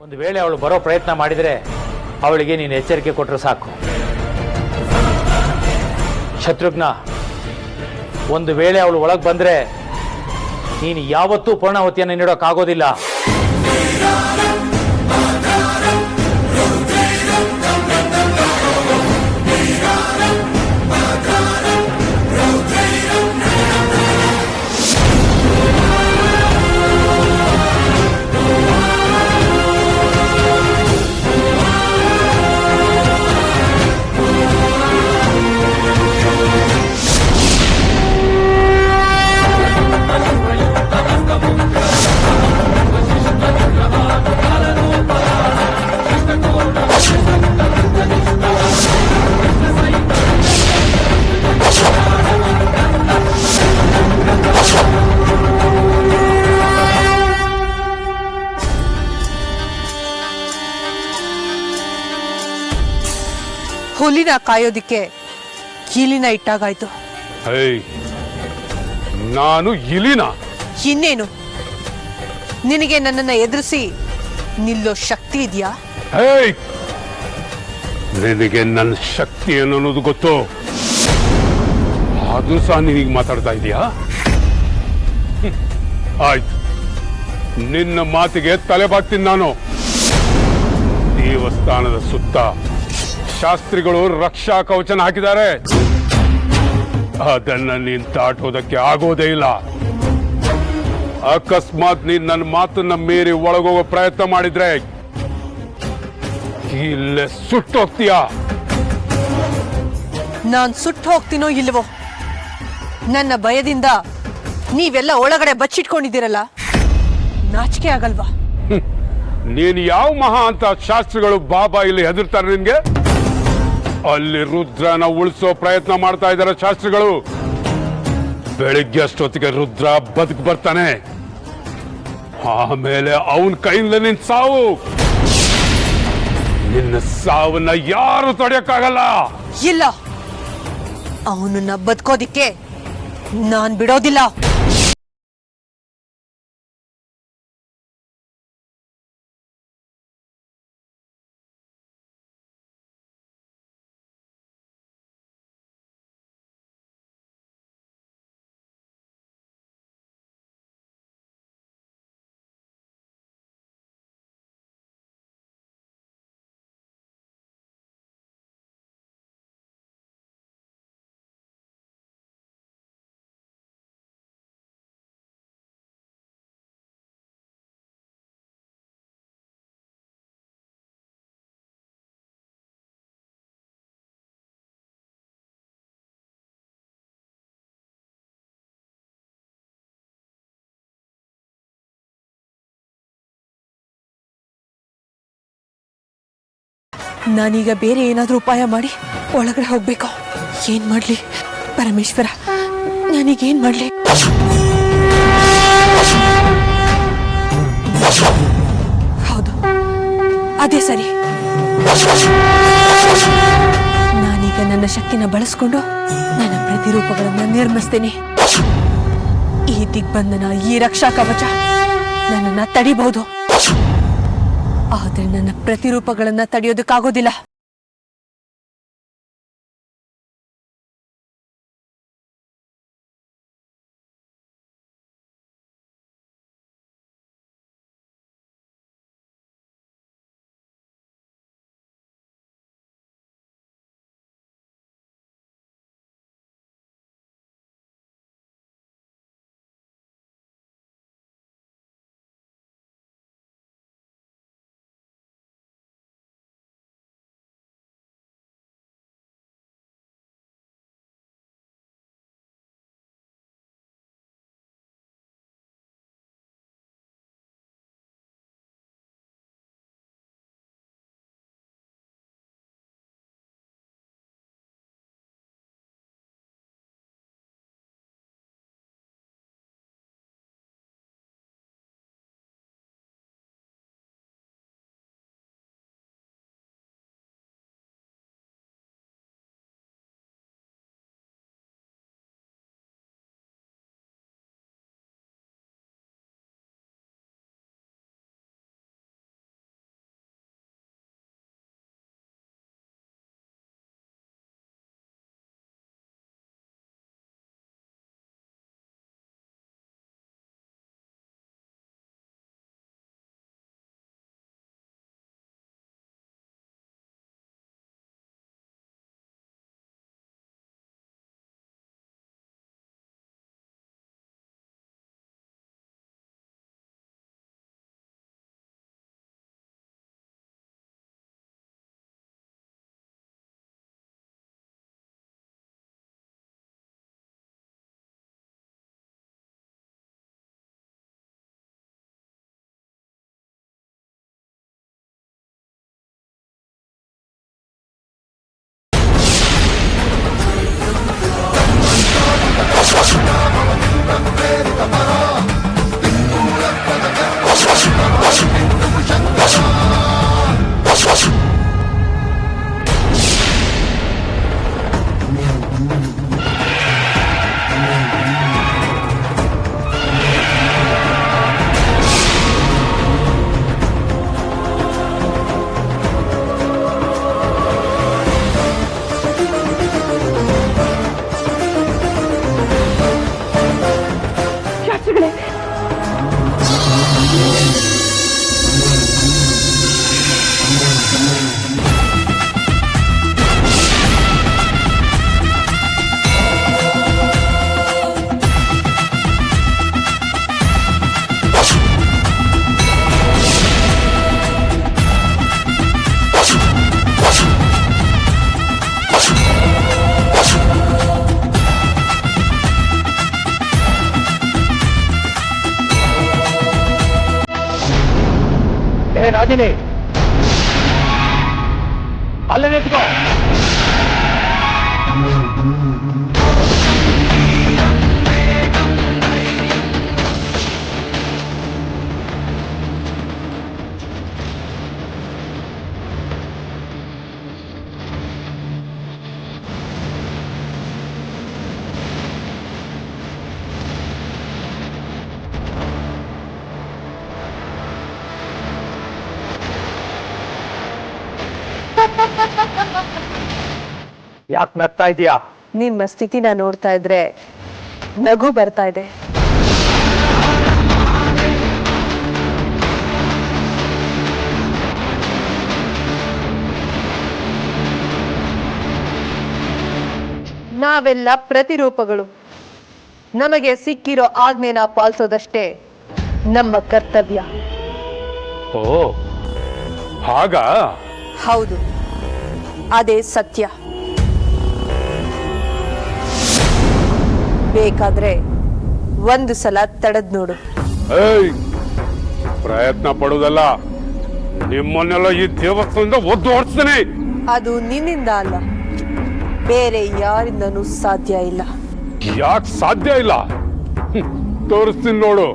ಒಂದು ವೇಳೆ ಅವಳು ಬರೋ ಪ್ರಯತ್ನ ಮಾಡಿದರೆ ಅವಳಿಗೆ ನೀನು ಎಚ್ಚರಿಕೆ ಕೊಟ್ಟರೆ ಸಾಕು. ಶತ್ರುಘ್ನ, ಒಂದು ವೇಳೆ ಅವಳು ಒಳಗೆ ಬಂದರೆ ನೀನು ಯಾವತ್ತೂ ಪೂರ್ಣಾಹುತಿಯನ್ನು ನೀಡೋಕ್ಕಾಗೋದಿಲ್ಲ. ಹುಲಿನ ಕಾಯೋದಿಕ್ಕೆ ಕೀಲಿನ ಇಟ್ಟಾಗಾಯ್ತು. ನಾನು ಇಲಿನ? ಇನ್ನೇನು, ನಿನಗೆ ನನ್ನನ್ನ ಎದುರಿಸಿ ನಿಲ್ಲೋ ಶಕ್ತಿ ಇದೆಯಾ? ನಿನಗೆ ನನ್ನ ಶಕ್ತಿ ಏನು ಅನ್ನೋದು ಗೊತ್ತು, ಅದು ಸಹ ನಿನಗೆ ಮಾತಾಡ್ತಾ ಇದೀಯಾ? ಆಯ್ತು, ನಿನ್ನ ಮಾತಿಗೆ ತಲೆಬಾಗ್ತೀನಿ ನಾನು. ದೇವಸ್ಥಾನದ ಸುತ್ತ ಶಾಸ್ತ್ರಿಗಳು ರಕ್ಷಾ ಕವಚನ ಹಾಕಿದ್ದಾರೆ, ಅದನ್ನ ನೀನ್ ದಾಟೋದಕ್ಕೆ ಆಗೋದೇ ಇಲ್ಲ. ಅಕಸ್ಮಾತ್ ನೀನ್ ನನ್ನ ಮಾತನ್ನ ಮೀರಿ ಒಳಗೋಗೋ ಪ್ರಯತ್ನ ಮಾಡಿದ್ರೆ ಇಲ್ಲೇ ಸುಟ್ಟೋಗ್ತೀಯಾ. ನಾನ್ ಸುಟ್ಟು ಹೋಗ್ತೀನೋ ಇಲ್ವೋ, ನನ್ನ ಭಯದಿಂದ ನೀವೆಲ್ಲ ಒಳಗಡೆ ಬಚ್ಚಿಟ್ಕೊಂಡಿದ್ದೀರಲ್ಲ, ನಾಚಿಕೆ ಆಗಲ್ವಾ? ನೀನ್ ಯಾವ ಮಹಾ ಅಂತ ಶಾಸ್ತ್ರಿಗಳು ಬಾಬಾ ಇಲ್ಲಿ ಹೆದರ್ತಾರೆ ನಿನ್ಗೆ? ಅಲ್ಲಿ ರುದ್ರನ ಉಳಿಸೋ ಪ್ರಯತ್ನ ಮಾಡ್ತಾ ಇದ್ದಾರೆ ಶಾಸ್ತ್ರಿಗಳು. ಬೆಳಿಗ್ಗೆ ಅಷ್ಟೊತ್ತಿಗೆ ರುದ್ರ ಬದುಕು ಬರ್ತಾನೆ, ಆಮೇಲೆ ಅವನ ಕೈಯಿಂದ ನಿನ್ ಸಾವು. ನಿನ್ನ ಸಾವನ್ನ ಯಾರು ತಡೆಯಕ್ಕಾಗಲ್ಲ. ಇಲ್ಲ, ಅವನನ್ನ ಬದುಕೋದಿಕ್ಕೆ ನಾನ್ ಬಿಡೋದಿಲ್ಲ. ನಾನೀಗ ಬೇರೆ ಏನಾದ್ರೂ ಉಪಾಯ ಮಾಡಿ ಒಳಗಡೆ ಹೋಗ್ಬೇಕು. ಏನ್ ಮಾಡ್ಲಿ ಪರಮೇಶ್ವರ, ನಾನೀಗೇನ್ ಮಾಡ್ಲಿ? ಹೌದು, ಅದೇ ಸರಿ. ನಾನೀಗ ನನ್ನ ಶಕ್ತಿನ ಬಳಸ್ಕೊಂಡು ನನ್ನ ಪ್ರತಿರೂಪಗಳನ್ನ ನಿರ್ಮಿಸ್ತೇನೆ. ಈ ದಿಗ್ಬಂಧನ, ಈ ರಕ್ಷಾ ಕವಚ ನನ್ನನ್ನ ತಡಿಬಹುದು, ಆದ್ರೆ ನನ್ನ ಪ್ರತಿರೂಪಗಳನ್ನ ತಡೆಯೋದಕ್ಕಾಗೋದಿಲ್ಲ. ಕೊಡ್ತೀನಿ. ಅಲ್ಲೇ ನಿಂತ್ಕೋ. ಯಾಕೆ ನಗ್ತಾ ಇದೀಯಾ? ನಿಮ್ಮ ಸ್ಥಿತಿನ ನೋಡ್ತಾ ಇದ್ರೆ ನಗು ಬರ್ತಾ ಇದೆ. ನಾವೆಲ್ಲ ಪ್ರತಿರೂಪಗಳು. ನಮಗೆ ಸಿಕ್ಕಿರೋ ಆಜ್ಞೆನ ಪಾಲಿಸೋದಷ್ಟೇ ನಮ್ಮ ಕರ್ತವ್ಯ. ಓ ಹಾಗ? ಹೌದು, ಅದೇ ಸತ್ಯ. ಬೇಕಾದ್ರೆ ಒಂದು ಸಲ ತಡೆದ್ ನೋಡು. ಏಯ್, ಪ್ರಯತ್ನ ಪಡುವುದಲ್ಲ, ನಿಮ್ಮನ್ನೆಲ್ಲ ಈ ದೇವಸ್ಥಾನದಿಂದ ಒದ್ದು ಹೊಡ್ಸ್ತೀನಿ. ಅದು ನಿನ್ನಿಂದ ಅಲ್ಲ, ಬೇರೆ ಯಾರಿಂದನೂ ಸಾಧ್ಯ ಇಲ್ಲ. ಯಾಕೆ ಸಾಧ್ಯ ಇಲ್ಲ? ತೋರಿಸ್ತೀನಿ ನೋಡು.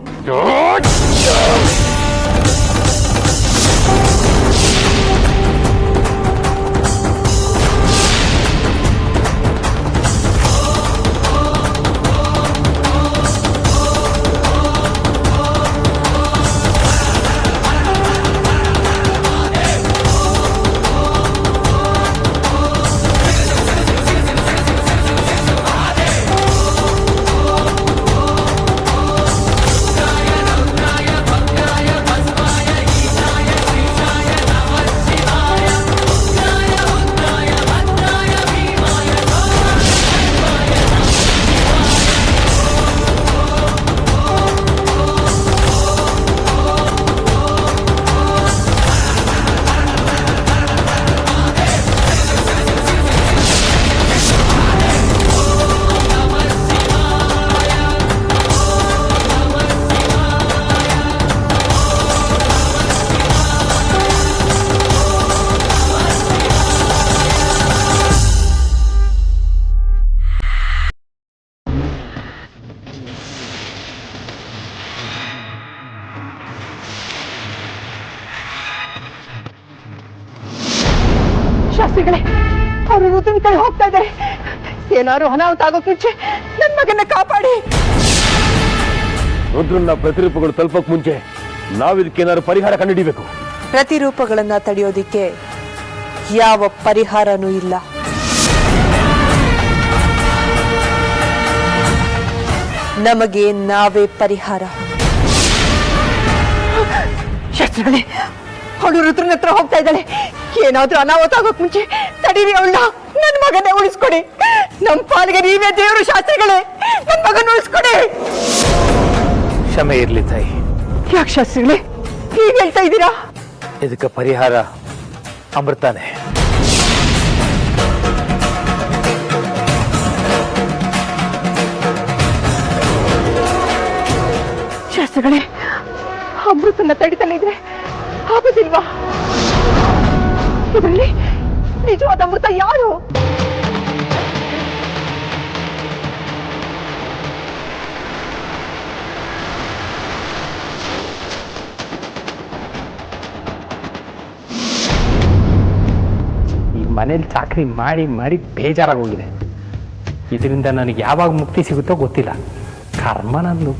ಶಾಸ್ತ್ರಿಗಳೇ, ಅವರು ಋತುವಿನ ಕಡೆ ಹೋಗ್ತಾ ಇದ್ದಾರೆ. ಏನಾದ್ರು ಅನಾಹುತ ಆಗೋಕ್ ಮುಂಚೆ ನನ್ನ ಮಗನ್ನ ಕಾಪಾಡಿ. ರುದ್ರನ್ನ ಪ್ರತಿರೂಪಗಳು ತಲುಪಕ್ ಮುಂಚೆ ನಾವಿದಕ್ಕೇನಾದ್ರು ಪರಿಹಾರ ಕಂಡುಹಿಡಿಬೇಕು. ಪ್ರತಿರೂಪಗಳನ್ನ ತಡೆಯೋದಿಕ್ಕೆ ಯಾವ ಪರಿಹಾರನೂ ಇಲ್ಲ. ನಮಗೆ ನಾವೇ ಪರಿಹಾರ. ಶಾಸ್ತ್ರಿಗಳೇ, ಅವಳು ರುದ್ರನ ಹತ್ರ ಹೋಗ್ತಾ ಇದ್ದಾಳೆ. ಏನಾದ್ರೂ ಅನಾಹುತ ಆಗೋಕ್ ಮುಂಚೆ ತಡೀರಿ ಅವಳನ್ನ. ನನ್ನ ಮಗನೇ ಉಳಿಸ್ಕೊಡಿ. ನಮ್ಮ ಪಾಲಿಗೆ ನೀವೇ ದೇವರು. ಶಾಸ್ತ್ರಿಗಳೇ, ನನ್ನ ಮಗನ ಉಳಿಸ್ಕೊಡಿ. ಕ್ಷಮೆ ಇರ್ಲಿ ತಾಯಿ. ಯಾಕೆ ಶಾಸ್ತ್ರಿಗಳೇ ಹೀಗೆ ಹೇಳ್ತಾ ಇದ್ದೀರಾ? ಇದಕ್ಕೆ ಪರಿಹಾರ ಅಮೃತಾನೆ. ಶಾಸ್ತ್ರಿಗಳೇ, ಅಮೃತನ್ನ ತಡಿತಲಿದ್ರೆ ಆಗೋದಿಲ್ವಾ? ಇದರಲ್ಲಿ ನಿಜವಾದ ಅಮೃತ ಯಾರು? ಈ ಮನೇಲಿ ಚಾಕ್ರಿ ಮಾಡಿ ಮಾಡಿ ಬೇಜಾರಾಗೋಗಿದೆ. ಇದರಿಂದ ನನಗೆ ಯಾವಾಗ ಮುಕ್ತಿ ಸಿಗುತ್ತೋ ಗೊತ್ತಿಲ್ಲ. ಕರ್ಮ ನಂದು.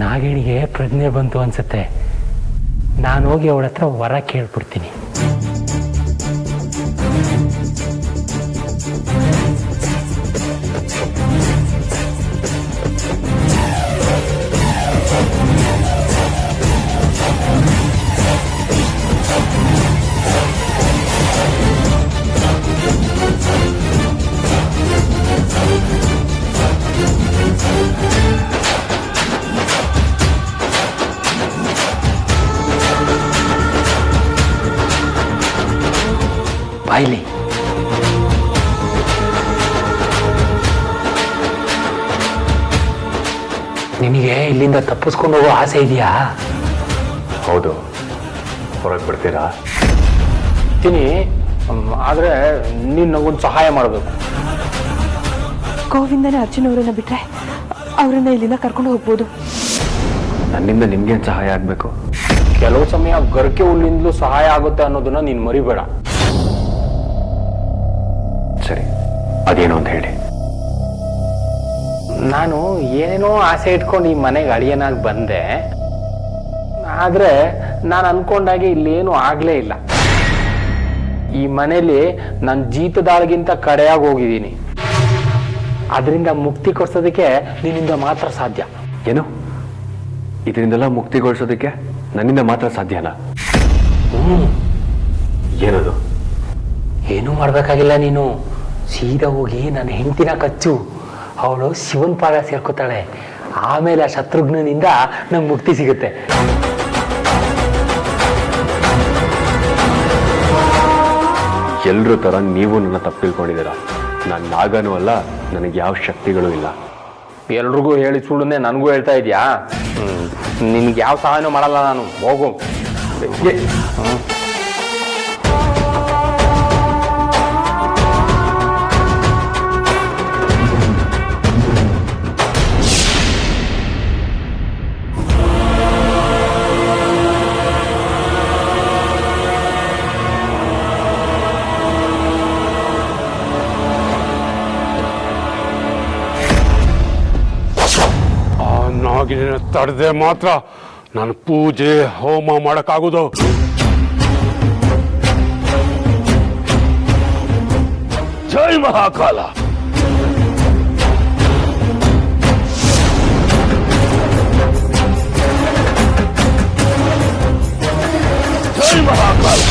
ನಾಗಿಣಿಗೆ ಪ್ರಜ್ಞೆ ಬಂತು ಅನ್ಸುತ್ತೆ. ನಾನು ಹೋಗಿ ಅವಳ ಹತ್ರ ವರ ಕೇಳ್ಬಿಡ್ತೀನಿ. ನಿನಗೆ ಇಲ್ಲಿಂದ ತಪ್ಪಿಸ್ಕೊಂಡು ಹೋಗೋ ಆಸೆ ಇದೆಯಾ? ಹೌದು, ಹೊರಗೆ ಬಿಡ್ತೀರಾ? ತಿನಿ, ಆದರೆ ನೀನು ನನಗೊಂದು ಸಹಾಯ ಮಾಡಬೇಕು. ಗೋವಿಂದನೇ ಅರ್ಜುನ್ ಅವರನ್ನ ಬಿಟ್ರೆ ಅವರನ್ನ ಇಲ್ಲಿಂದ ಕರ್ಕೊಂಡು ಹೋಗ್ಬೋದು. ನನ್ನಿಂದ ನಿಮ್ಗೇನು ಸಹಾಯ ಆಗಬೇಕು? ಕೆಲವು ಸಮಯ ಗರ್ಕೆ ಹುಲ್ಲಿಂದಲೂ ಸಹಾಯ ಆಗುತ್ತೆ ಅನ್ನೋದನ್ನ ನೀನು ಮರಿಬೇಡ. ಸರಿ, ಅದೇನು ಅಂತ ಹೇಳಿ. ನಾನು ಏನೇನೋ ಆಸೆ ಇಟ್ಕೊಂಡು ಈ ಮನೆಗೆ ಅಳಿಯನಾಗಿ ಬಂದೆ, ಆದ್ರೆ ನಾನು ಅನ್ಕೊಂಡಾಗೆ ಇಲ್ಲೇನು ಆಗ್ಲೇ ಇಲ್ಲ. ಈ ಮನೇಲಿ ನನ್ನ ಜೀತದಾಳ್ಗಿಂತ ಕಡೆಯಾಗಿ ಹೋಗಿದ್ದೀನಿ. ಅದರಿಂದ ಮುಕ್ತಿ ಕೊಡ್ಸೋದಕ್ಕೆ ನಿನ್ನಿಂದ ಮಾತ್ರ ಸಾಧ್ಯ. ಏನು? ಇದರಿಂದೆಲ್ಲ ಮುಕ್ತಿಗೊಳಿಸೋದಕ್ಕೆ ನನ್ನಿಂದ ಮಾತ್ರ ಸಾಧ್ಯನಾ? ಏನದು? ಏನೂ ಮಾಡ್ಬೇಕಾಗಿಲ್ಲ. ನೀನು ಸೀದಾ ಹೋಗಿ ನನ್ನ ಹೆಂಡತಿನ ಕಚ್ಚು. ಅವಳು ಶಿವನ್ ಪಾದ ಸೇರ್ಕೋತಾಳೆ. ಆಮೇಲೆ ಆ ಶತ್ರುಘ್ನಿಂದ ನಂಗೆ ಮುಕ್ತಿ ಸಿಗುತ್ತೆ. ಎಲ್ರೂ ತರ ನೀವು ನನ್ನ ತಪ್ಪು ತಿಳ್ಕೊಂಡಿದ್ದೀರಾ. ನಾನು ನಾಗನೂ ಅಲ್ಲ, ನನಗೆ ಯಾವ ಶಕ್ತಿಗಳೂ ಇಲ್ಲ. ಎಲ್ರಿಗೂ ಹೇಳಿ ಸುಳ್ಳುನ್ನೇ ನನಗೂ ಹೇಳ್ತಾ ಇದೆಯಾ? ನಿನ್ಗೆ ಯಾವ ಸಹಾಯನೂ ಮಾಡಲ್ಲ ನಾನು. ಹೋಗು. ನಾಗಿನ ತಡೆದೆ ಮಾತ್ರ ನಾನು ಪೂಜೆ ಹೋಮ ಮಾಡಕ್ಕಾಗೋದು. ಜೈ ಮಹಾಕಾಲ. ಜೈ ಮಹಾಕಾಲ.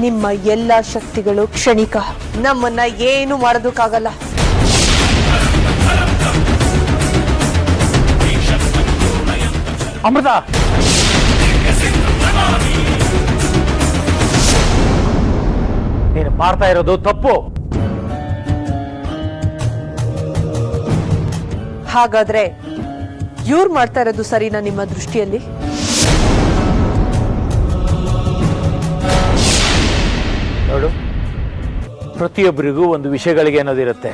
ನಿಮ್ಮ ಎಲ್ಲ ಶಕ್ತಿಗಳು ಕ್ಷಣಿಕ. ನಮ್ಮನ್ನ ಏನು ಮಾಡೋದಕ್ಕಾಗಲ್ಲ. ಅಮೃತ, ನೀನು ಮಾಡ್ತಾ ಇರೋದು ತಪ್ಪು. ಹಾಗಾದ್ರೆ ಇವ್ರು ಮಾಡ್ತಾ ಇರೋದು ಸರಿನಾ ನಿಮ್ಮ ದೃಷ್ಟಿಯಲ್ಲಿ? ನೋಡು, ಪ್ರತಿಯೊಬ್ಬರಿಗೂ ಒಂದು ವಿಷಯಗಳಿಗೆ ಅನ್ನೋದಿರುತ್ತೆ.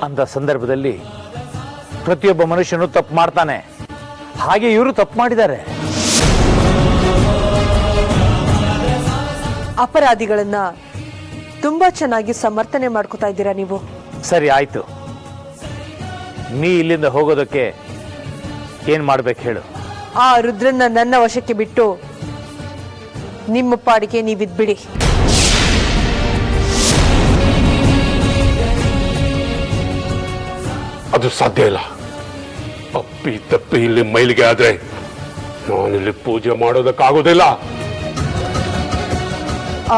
ಅಂಥ ಸಂದರ್ಭದಲ್ಲಿ ಪ್ರತಿಯೊಬ್ಬ ಮನುಷ್ಯನು ತಪ್ಪು ಮಾಡ್ತಾನೆ. ಹಾಗೆ ಇವರು ತಪ್ಪು ಮಾಡಿದ್ದಾರೆ. ಅಪರಾಧಿಗಳನ್ನ ತುಂಬಾ ಚೆನ್ನಾಗಿ ಸಮರ್ಥನೆ ಮಾಡ್ಕೋತಾ ಇದ್ದೀರಾ ನೀವು. ಸರಿ, ಆಯ್ತು. ನೀ ಇಲ್ಲಿಂದ ಹೋಗೋದಕ್ಕೆ ಏನ್ ಮಾಡ್ಬೇಕು ಹೇಳು? ಆ ರುದ್ರನ್ನ ನನ್ನ ವಶಕ್ಕೆ ಬಿಟ್ಟು ನಿಮ್ಮ ಪಾಡಿಗೆ ನೀವಿದ್ಬಿಡಿ. ಅದು ಸಾಧ್ಯ ಇಲ್ಲ. ಅಪ್ಪಿ ತಪ್ಪಿ ಇಲ್ಲಿ ಮೈಲಿಗೆ ಆದ್ರೆ ನಾನಿಲ್ಲಿ ಪೂಜೆ ಮಾಡೋದಕ್ಕಾಗೋದಿಲ್ಲ.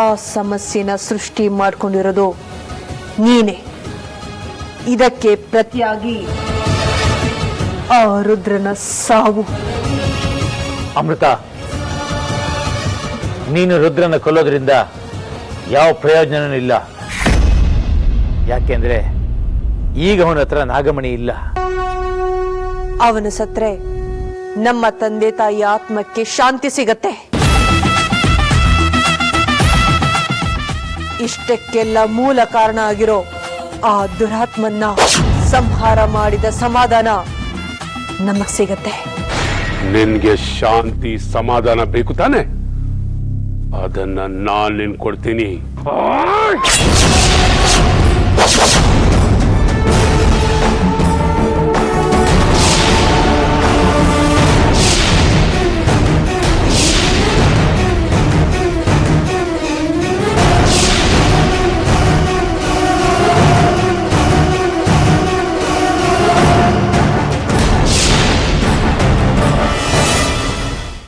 ಆ ಸಮಸ್ಯೆನ ಸೃಷ್ಟಿ ಮಾಡ್ಕೊಂಡಿರೋದು ನೀನೆ. ಇದಕ್ಕೆ ಪ್ರತಿಯಾಗಿ ಆ ರುದ್ರನ ಸಾವು. ಅಮೃತ, ನೀನು ರುದ್ರನ ಕೊಲ್ಲೋದ್ರಿಂದ ಯಾವ ಪ್ರಯೋಜನವೂ ಇಲ್ಲ. ಯಾಕೆಂದ್ರೆ ಈಗ ಅವನ ಹತ್ರ ನಾಗಮಣಿ ಇಲ್ಲ. ಅವನು ಸತ್ರೆ ನಮ್ಮ ತಂದೆ ತಾಯಿ ಆತ್ಮಕ್ಕೆ ಶಾಂತಿ ಸಿಗತ್ತೆ. ಇಷ್ಟಕ್ಕೆಲ್ಲ ಮೂಲ ಕಾರಣ ಆಗಿರೋ ಆ ದುರಾತ್ಮನ್ನ ಸಂಹಾರ ಮಾಡಿದ ಸಮಾಧಾನ ನಮಗ್ ಸಿಗತ್ತೆ. ನಿನ್ಗೆ ಶಾಂತಿ ಸಮಾಧಾನ ಬೇಕು ತಾನೆ? ಅದನ್ನ ನಾನು ನಿನ್ ಕೊಡ್ತೀನಿ.